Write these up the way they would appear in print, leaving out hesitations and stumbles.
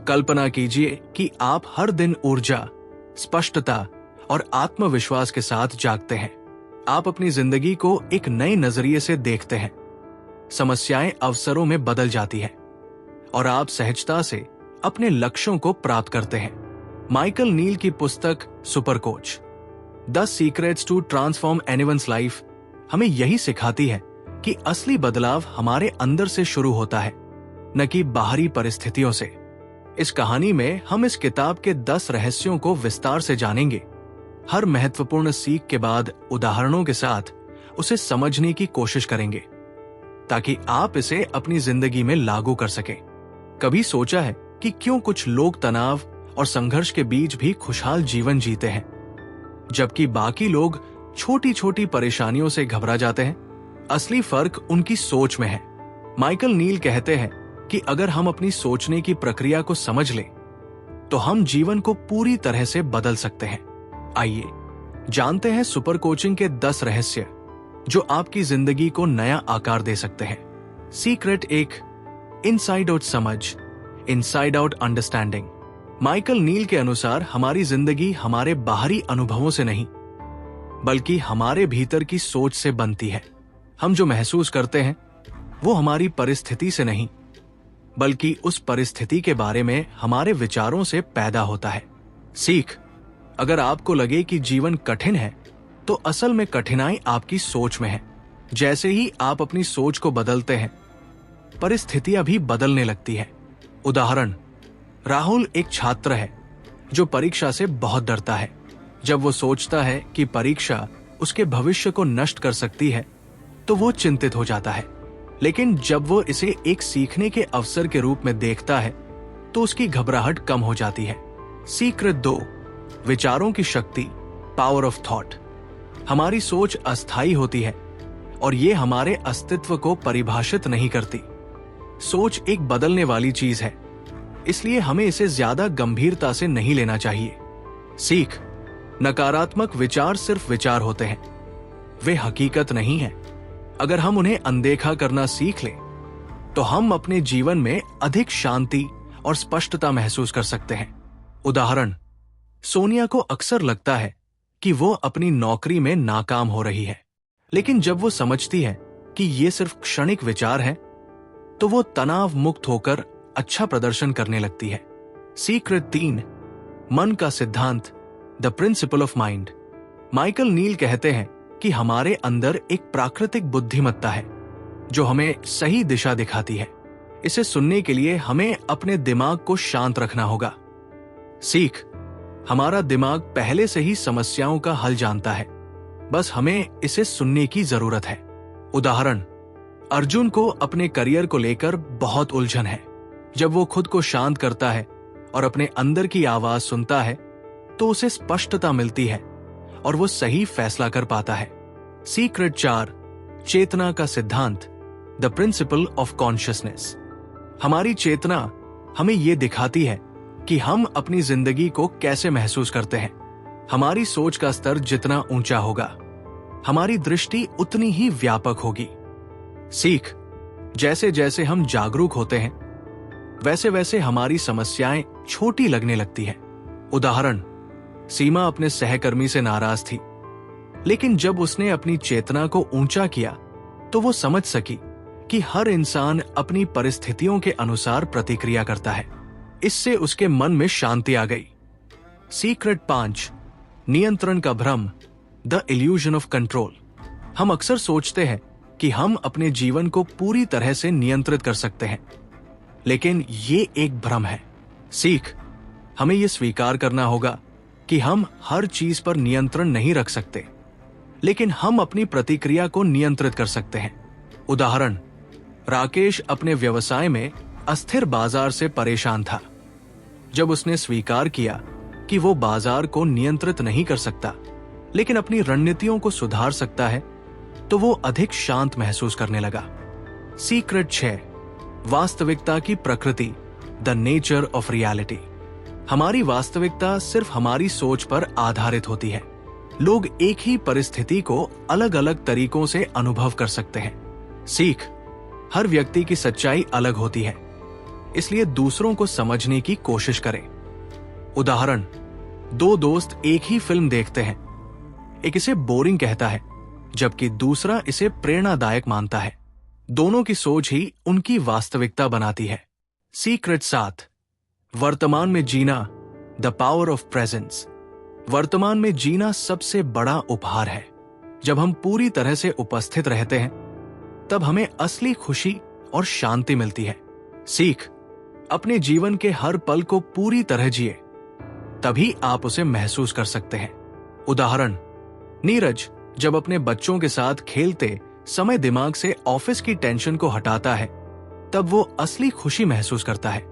कल्पना कीजिए कि आप हर दिन ऊर्जा, स्पष्टता और आत्मविश्वास के साथ जागते हैं। आप अपनी जिंदगी को एक नए नजरिए से देखते हैं। समस्याएं अवसरों में बदल जाती हैं और आप सहजता से अपने लक्ष्यों को प्राप्त करते हैं। माइकल नील की पुस्तक super coach, 10 secrets to transform anyone's life हमें यही सिखाती है कि असली बदलाव हमारे अंदर से शुरू होता है, न कि बाहरी परिस्थितियों से। इस कहानी में हम इस किताब के 10 रहस्यों को विस्तार से जानेंगे। हर महत्वपूर्ण सीख के बाद उदाहरणों के साथ उसे समझने की कोशिश करेंगे ताकि आप इसे अपनी जिंदगी में लागू कर सकें। कभी सोचा है कि क्यों कुछ लोग तनाव और संघर्ष के बीच भी खुशहाल जीवन जीते हैं, जबकि बाकी लोग छोटी छोटी परेशानियों से घबरा जाते हैं? असली फर्क उनकी सोच में है। माइकल नील कहते हैं कि अगर हम अपनी सोचने की प्रक्रिया को समझ लें तो हम जीवन को पूरी तरह से बदल सकते हैं। आइए जानते हैं सुपर कोचिंग के 10 रहस्य जो आपकी जिंदगी को नया आकार दे सकते हैं। सीक्रेट 1, इनसाइड आउट समझ, इनसाइड आउट अंडरस्टैंडिंग। माइकल नील के अनुसार हमारी जिंदगी हमारे बाहरी अनुभवों से नहीं बल्कि हमारे भीतर की सोच से बनती है। हम जो महसूस करते हैं वो हमारी परिस्थिति से नहीं बल्कि उस परिस्थिति के बारे में हमारे विचारों से पैदा होता है। सीख, अगर आपको लगे कि जीवन कठिन है तो असल में कठिनाई आपकी सोच में है। जैसे ही आप अपनी सोच को बदलते हैं परिस्थितियां भी बदलने लगती है। उदाहरण, राहुल एक छात्र है जो परीक्षा से बहुत डरता है। जब वो सोचता है कि परीक्षा उसके भविष्य को नष्ट कर सकती है तो वो चिंतित हो जाता है, लेकिन जब वो इसे एक सीखने के अवसर के रूप में देखता है तो उसकी घबराहट कम हो जाती है। सीक्रेट 2, विचारों की शक्ति, पावर ऑफ थॉट। हमारी सोच अस्थायी होती है और ये हमारे अस्तित्व को परिभाषित नहीं करती। सोच एक बदलने वाली चीज है, इसलिए हमें इसे ज्यादा गंभीरता से नहीं लेना चाहिए। सीख, नकारात्मक विचार सिर्फ विचार होते हैं, वे हकीकत नहीं है। अगर हम उन्हें अनदेखा करना सीख लें तो हम अपने जीवन में अधिक शांति और स्पष्टता महसूस कर सकते हैं। उदाहरण, सोनिया को अक्सर लगता है कि वो अपनी नौकरी में नाकाम हो रही है, लेकिन जब वो समझती है कि ये सिर्फ क्षणिक विचार है तो वो तनाव मुक्त होकर अच्छा प्रदर्शन करने लगती है। सीक्रेट 3, मन का सिद्धांत, the principle of mind. Michael Neill कहते हैं कि हमारे अंदर एक प्राकृतिक बुद्धिमत्ता है जो हमें सही दिशा दिखाती है। इसे सुनने के लिए हमें अपने दिमाग को शांत रखना होगा। सीख, हमारा दिमाग पहले से ही समस्याओं का हल जानता है, बस हमें इसे सुनने की जरूरत है। उदाहरण, अर्जुन को अपने करियर को लेकर बहुत उलझन है। जब वो खुद को शांत करता है और अपने अंदर की आवाज सुनता है तो उसे स्पष्टता मिलती है और वो सही फैसला कर पाता है। सीक्रेट 4, चेतना का सिद्धांत, द प्रिंसिपल ऑफ कॉन्शियसनेस। हमारी चेतना हमें ये दिखाती है कि हम अपनी जिंदगी को कैसे महसूस करते हैं। हमारी सोच का स्तर जितना ऊंचा होगा हमारी दृष्टि उतनी ही व्यापक होगी। सीख, जैसे जैसे हम जागरूक होते हैं वैसे वैसे हमारी समस्याएं छोटी लगने लगती हैं। उदाहरण, सीमा अपने सहकर्मी से नाराज थी, लेकिन जब उसने अपनी चेतना को ऊंचा किया तो वो समझ सकी कि हर इंसान अपनी परिस्थितियों के अनुसार प्रतिक्रिया करता है। इससे उसके मन में शांति आ गई। सीक्रेट 5, नियंत्रण का भ्रम, द इल्यूजन ऑफ कंट्रोल। हम अक्सर सोचते हैं कि हम अपने जीवन को पूरी तरह से नियंत्रित कर सकते हैं, लेकिन ये एक भ्रम है। सीख, हमें यह स्वीकार करना होगा कि हम हर चीज पर नियंत्रण नहीं रख सकते, लेकिन हम अपनी प्रतिक्रिया को नियंत्रित कर सकते हैं। उदाहरण, राकेश अपने व्यवसाय में अस्थिर बाजार से परेशान था। जब उसने स्वीकार किया कि वो बाजार को नियंत्रित नहीं कर सकता, लेकिन अपनी रणनीतियों को सुधार सकता है, तो वो अधिक शांत महसूस करने लगा। सीक्रेट 6, वास्तविकता की प्रकृति, द नेचर ऑफ रियलिटी। हमारी वास्तविकता सिर्फ हमारी सोच पर आधारित होती है। लोग एक ही परिस्थिति को अलग अलग तरीकों से अनुभव कर सकते हैं। सीख, हर व्यक्ति की सच्चाई अलग होती है, इसलिए दूसरों को समझने की कोशिश करें। उदाहरण, दो दोस्त एक ही फिल्म देखते हैं। एक इसे बोरिंग कहता है जबकि दूसरा इसे प्रेरणादायक मानता है। दोनों की सोच ही उनकी वास्तविकता बनाती है। सीक्रेट 7, वर्तमान में जीना, द पावर ऑफ प्रेजेंस। वर्तमान में जीना सबसे बड़ा उपहार है। जब हम पूरी तरह से उपस्थित रहते हैं तब हमें असली खुशी और शांति मिलती है। सीख, अपने जीवन के हर पल को पूरी तरह जिए, तभी आप उसे महसूस कर सकते हैं। उदाहरण, नीरज जब अपने बच्चों के साथ खेलते समय दिमाग से ऑफिस की टेंशन को हटाता है तब वो असली खुशी महसूस करता है।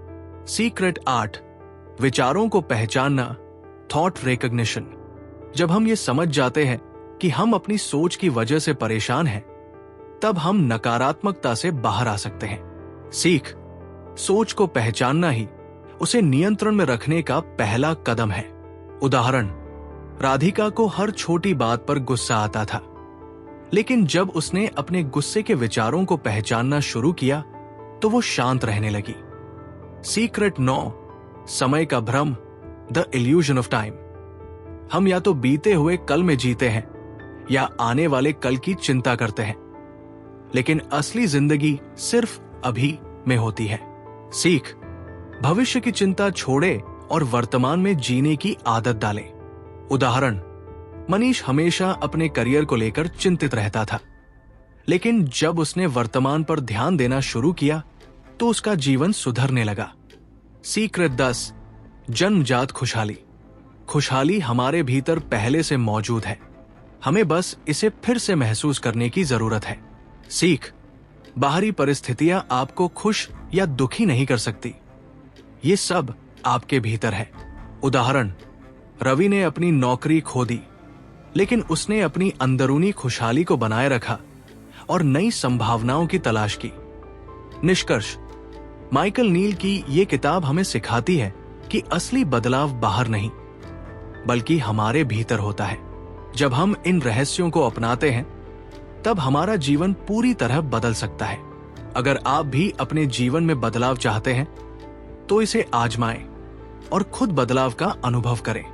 सीक्रेट 8, विचारों को पहचानना, थॉट रिकॉग्निशन। जब हम ये समझ जाते हैं कि हम अपनी सोच की वजह से परेशान हैं, तब हम नकारात्मकता से बाहर आ सकते हैं। सीख, सोच को पहचानना ही उसे नियंत्रण में रखने का पहला कदम है। उदाहरण, राधिका को हर छोटी बात पर गुस्सा आता था, लेकिन जब उसने अपने गुस्से के विचारों को पहचानना शुरू किया तो वो शांत रहने लगी। सीक्रेट 9, समय का भ्रम, द इल्यूजन ऑफ टाइम। हम या तो बीते हुए कल में जीते हैं या आने वाले कल की चिंता करते हैं, लेकिन असली जिंदगी सिर्फ अभी में होती है। सीख, भविष्य की चिंता छोड़े और वर्तमान में जीने की आदत डालें। उदाहरण, मनीष हमेशा अपने करियर को लेकर चिंतित रहता था, लेकिन जब उसने वर्तमान पर ध्यान देना शुरू किया तो उसका जीवन सुधरने लगा। सीक्रेट 10, जन्मजात खुशहाली। खुशहाली हमारे भीतर पहले से मौजूद है, हमें बस इसे फिर से महसूस करने की जरूरत है। सीख, बाहरी परिस्थितियां आपको खुश या दुखी नहीं कर सकती, ये सब आपके भीतर है। उदाहरण, रवि ने अपनी नौकरी खो दी, लेकिन उसने अपनी अंदरूनी खुशहाली को बनाए रखा और नई संभावनाओं की तलाश की। निष्कर्ष, माइकल नील की ये किताब हमें सिखाती है कि असली बदलाव बाहर नहीं बल्कि हमारे भीतर होता है। जब हम इन रहस्यों को अपनाते हैं तब हमारा जीवन पूरी तरह बदल सकता है। अगर आप भी अपने जीवन में बदलाव चाहते हैं तो इसे आजमाएं और खुद बदलाव का अनुभव करें।